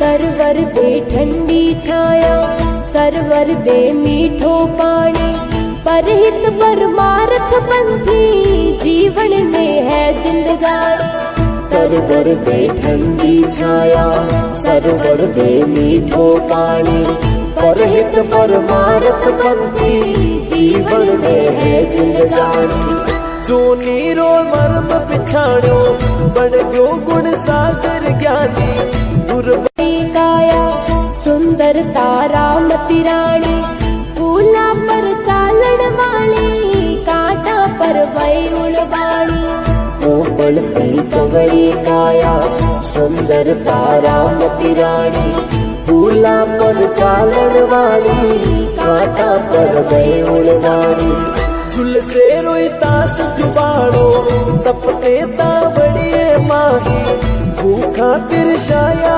Server दे ठंडी छाया, server दे मीठो पानी, परहित परमार्थ पंथी जीवन में है जिंदगानी। सरवर दे ठंडी छाया, सरवर दे मीठो पानी, परहित परमार्थ पंथी जीवन में है जिंदगानी। जो नीरो मर्म पिछाड़ो बन गयो गुण सागर ज्ञानी। काया सुंदरता रामती रानी, फूला पर चालन वाली, कांटा पर वही उड़वाणी। कोपल सी कवड़ी काया सुंदरता रामती रानी, फूला पर चालन वाली, कांटा पर वही उड़वाणी। झुलसे रोईता जुबाड़ो तपते ता बड़िए माही, भूखा तिरछाया